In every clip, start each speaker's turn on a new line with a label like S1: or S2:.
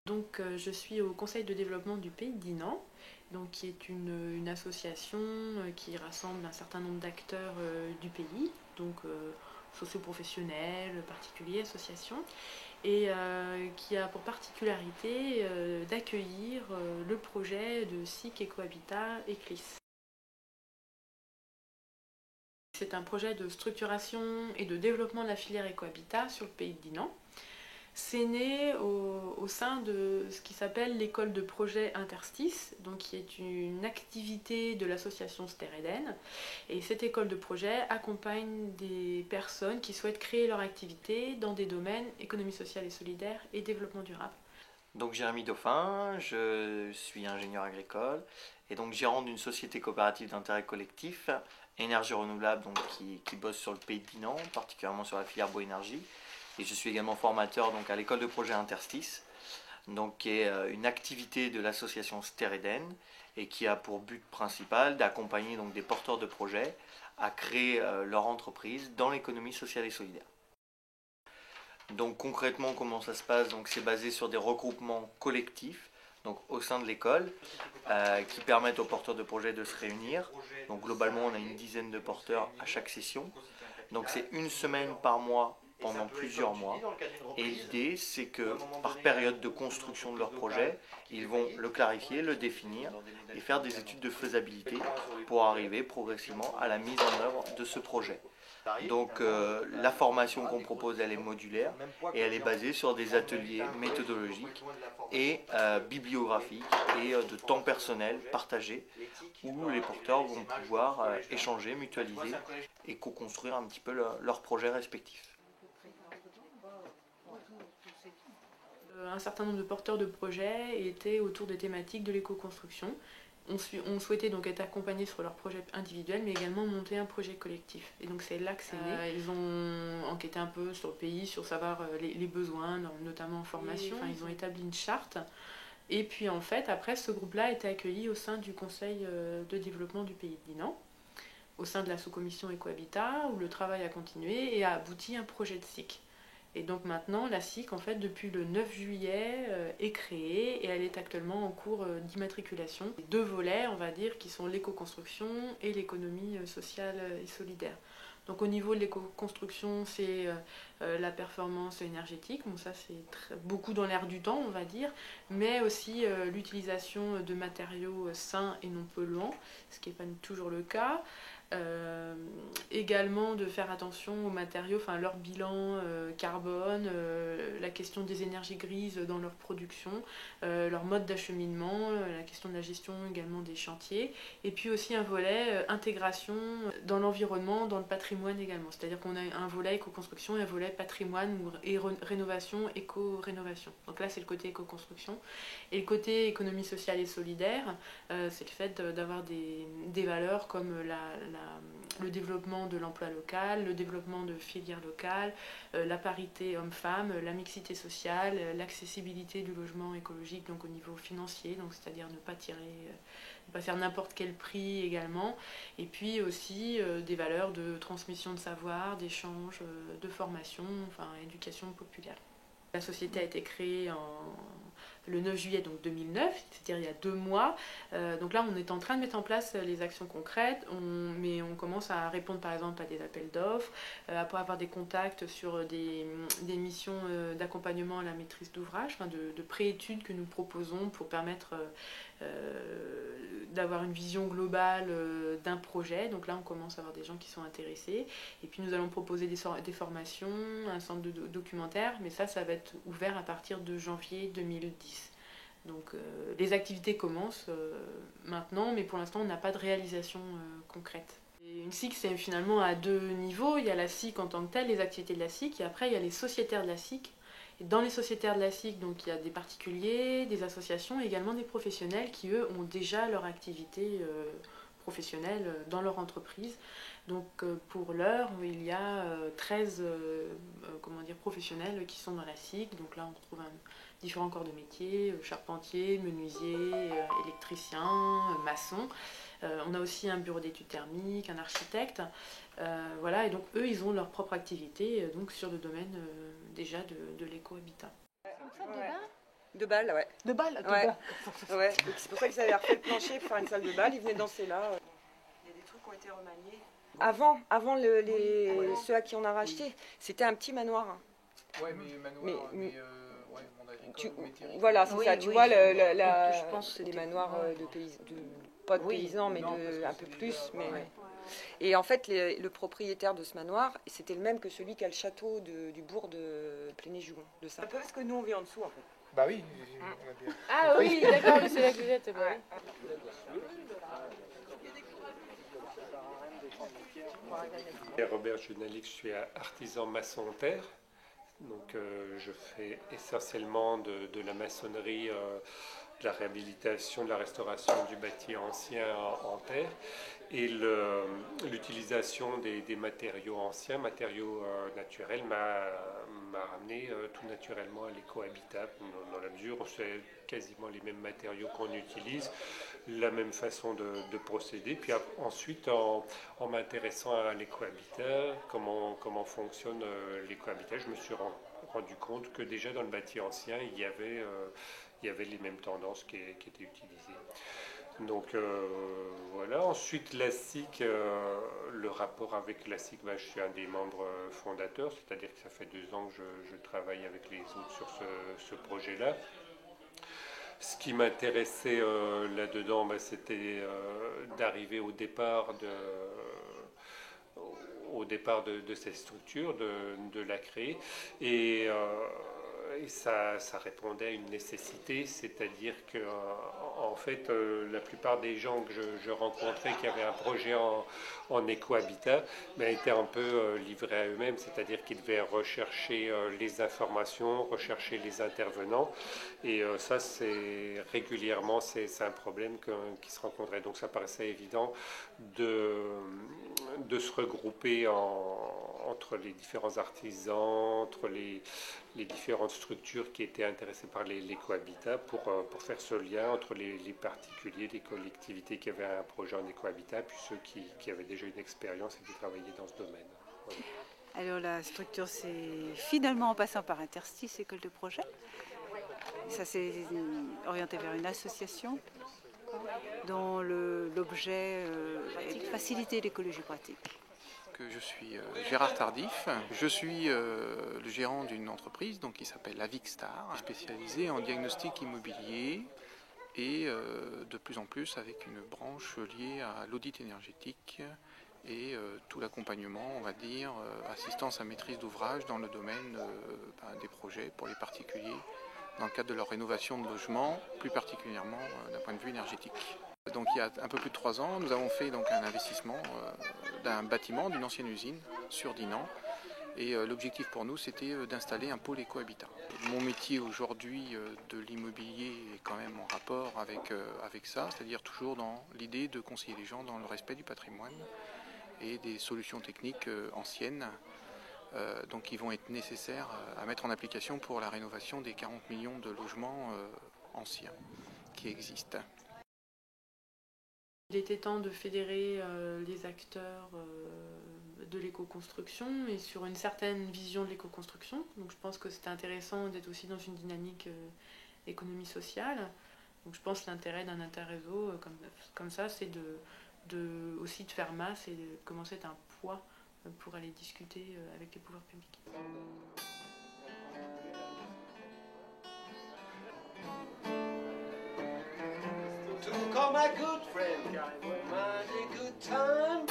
S1: Je suis au conseil de développement du pays de Dinan, qui est une association qui rassemble un certain nombre d'acteurs du pays, socioprofessionnels, particuliers, associations, et qui a pour particularité d'accueillir le projet de SIC Ecohabitat Eclis. C'est un projet de structuration et de développement de la filière Ecohabitat sur le pays de Dinan. C'est né au sein de ce qui s'appelle l'école de projet Interstice, qui est une activité de l'association Ster-Eden. Et cette école de projet accompagne des personnes qui souhaitent créer leur activité dans des domaines économie sociale et solidaire et développement durable.
S2: Donc Jérémy Dauphin, je suis ingénieur agricole et donc gérant d'une société coopérative d'intérêt collectif, énergie renouvelable, qui bosse sur le pays de Dinan, particulièrement sur la filière bois-énergie. Et je suis également formateur à l'école de projet Interstice, qui est une activité de l'association Ster-Eden et qui a pour but principal d'accompagner des porteurs de projets à créer leur entreprise dans l'économie sociale et solidaire. Donc concrètement, comment ça se passe? C'est basé sur des regroupements collectifs au sein de l'école qui permettent aux porteurs de projets de se réunir. Donc globalement, on a une dizaine de porteurs à chaque session. Donc c'est une semaine par mois pendant plusieurs mois. Et l'idée, c'est que par période de construction de leur projet, ils vont le clarifier, le définir et faire des études de faisabilité pour arriver progressivement à la mise en œuvre de ce projet. La formation qu'on propose, elle est modulaire et elle est basée sur des ateliers méthodologiques et bibliographiques et de temps personnel partagé où les porteurs vont pouvoir échanger, mutualiser et co-construire un petit peu leurs projets respectifs.
S1: Un certain nombre de porteurs de projets étaient autour des thématiques de l'éco-construction. On souhaitait être accompagnés sur leurs projets individuels, mais également monter un projet collectif. Et donc c'est là que c'est né. Ils ont enquêté un peu sur le pays, sur savoir les besoins, notamment en formation. Ils ont établi une charte. Et puis en fait, après, ce groupe-là a été accueilli au sein du conseil de développement du pays de Dinan, au sein de la sous-commission Ecohabitat, où le travail a continué et a abouti à un projet de SIC. Et donc maintenant, la SIC, en fait, depuis le 9 juillet, est créée et elle est actuellement en cours d'immatriculation. Deux volets, on va dire, qui sont l'éco-construction et l'économie sociale et solidaire. Donc au niveau de l'éco-construction, c'est la performance énergétique, ça c'est beaucoup dans l'air du temps, on va dire, mais aussi l'utilisation de matériaux sains et non polluants, ce qui n'est pas toujours le cas. Également de faire attention aux matériaux, leur bilan carbone, la question des énergies grises dans leur production, leur mode d'acheminement, la question de la gestion également des chantiers, et puis aussi un volet intégration dans l'environnement, dans le patrimoine également. C'est-à-dire qu'on a un volet éco-construction et un volet patrimoine et rénovation, éco-rénovation. Donc là c'est le côté éco-construction. Et le côté économie sociale et solidaire, c'est le fait d'avoir des valeurs comme le développement de l'emploi local, le développement de filières locales, la parité homme-femme, la mixité sociale, l'accessibilité du logement écologique au niveau financier, c'est-à-dire ne pas faire n'importe quel prix également, et puis aussi des valeurs de transmission de savoir, d'échange, de formation, éducation populaire. La société a été créée le 9 juillet 2009, c'est-à-dire il y a 2 mois. Donc là, on est en train de mettre en place les actions concrètes, mais on commence à répondre par exemple à des appels d'offres, à avoir des contacts sur des missions d'accompagnement à la maîtrise d'ouvrage, de pré-études que nous proposons pour permettre d'avoir une vision globale d'un projet. Donc là, on commence à avoir des gens qui sont intéressés. Et puis nous allons proposer des formations, un centre de documentaire, mais ça va être ouvert à partir de janvier 2010. Donc les activités commencent maintenant, mais pour l'instant, on n'a pas de réalisation concrète. Et une SIC, c'est finalement à 2 niveaux. Il y a la SIC en tant que telle, les activités de la SIC, et après, il y a les sociétaires de la SIC. Et dans les sociétaires de la SIC, il y a des particuliers, des associations, et également des professionnels qui, eux, ont déjà leur activité professionnelle dans leur entreprise. Pour l'heure, il y a 13 professionnels qui sont dans la SIC. Donc là, on retrouve différents corps de métier, charpentiers, menuisiers, électriciens, maçons. On a aussi un bureau d'études thermiques, un architecte. Et donc eux, ils ont leur propre activité sur le domaine déjà de l'éco-habitat.
S3: Une salle de bain De bal, ouais.
S4: De bal,
S3: Ouais. Ouais. C'est pour ça qu'ils avaient refait le plancher pour faire une salle de bal. Ils venaient danser là. Il y a des trucs qui ont été remaniés. Avant ceux à qui on a racheté, c'était un petit manoir.
S5: Ouais, mais manoir, ouais, monde agricole, métairie.
S3: Voilà, c'est ça. Tu vois,
S4: je pense
S3: les manoirs pas de paysans, mais
S5: non,
S3: un peu plus.
S5: Ouais.
S3: Mais... Et en fait, le propriétaire de ce manoir, c'était le même que celui qui a le château du bourg de Pléné-Jugon. C'est un peu parce que nous, on vit en dessous, en fait.
S5: Bah oui, on a bien.
S4: Ah oui, d'accord, c'est là que j'étais.
S3: Ouais.
S6: Robert Junalix, je suis artisan maçon père. Donc je fais essentiellement de la maçonnerie, de la réhabilitation, de la restauration du bâti ancien en terre et l'utilisation des matériaux anciens, matériaux naturels m'a ramené tout naturellement à l'éco-habitat dans la mesure où c'est quasiment les mêmes matériaux qu'on utilise, la même façon de procéder. Puis ensuite, en m'intéressant à l'éco-habitat, comment fonctionne l'éco-habitat, je me suis rendu compte que déjà dans le bâti ancien, il y avait les mêmes tendances qui étaient utilisées. Donc voilà. Ensuite, la SIC, le rapport avec la SIC, je suis un des membres fondateurs, c'est-à-dire que ça fait 2 ans que je travaille avec les autres sur ce projet-là. Ce qui m'intéressait là-dedans, c'était d'arriver au départ de cette structure, de la créer. Et ça répondait à une nécessité, c'est-à-dire que en fait, la plupart des gens que je rencontrais qui avaient un projet en éco-habitat étaient un peu livrés à eux-mêmes, c'est-à-dire qu'ils devaient rechercher les informations, rechercher les intervenants, et ça, c'est régulièrement, c'est un problème qui se rencontrait. Donc ça paraissait évident de se regrouper entre les différents artisans, entre les différentes structures qui étaient intéressées par l'éco-habitat pour faire ce lien entre les particuliers, les collectivités qui avaient un projet en éco-habitat, puis ceux qui avaient déjà une expérience et qui travaillaient dans ce domaine. Voilà.
S7: Alors la structure, c'est finalement en passant par Interstice, école de projet. Ça s'est orienté vers une association dont l'objet est de faciliter l'écologie pratique.
S5: Je suis Gérard Tardif, je suis le gérant d'une entreprise qui s'appelle Avixstar, spécialisée en diagnostic immobilier et de plus en plus avec une branche liée à l'audit énergétique et tout l'accompagnement, on va dire, assistance à maîtrise d'ouvrage dans le domaine des projets pour les particuliers dans le cadre de leur rénovation de logements, plus particulièrement d'un point de vue énergétique. Donc il y a un peu plus de 3 ans, nous avons fait un investissement d'un bâtiment, d'une ancienne usine sur Dinan. Et l'objectif pour nous, c'était d'installer un pôle éco-habitat. Mon métier aujourd'hui de l'immobilier est quand même en rapport avec ça, c'est-à-dire toujours dans l'idée de conseiller les gens dans le respect du patrimoine et des solutions techniques anciennes qui vont être nécessaires à mettre en application pour la rénovation des 40 millions de logements anciens qui existent.
S1: Il était temps de fédérer les acteurs de l'éco-construction et sur une certaine vision de l'éco-construction. Donc je pense que c'était intéressant d'être aussi dans une dynamique économie sociale. Donc je pense que l'intérêt d'un interréseau comme ça, c'est aussi de faire masse et de commencer à être un poids pour aller discuter avec les pouvoirs publics.
S8: To call my good friend, mighty good time.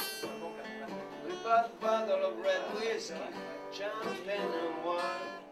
S8: We bought a bottle of red whiskey, champagne and wine.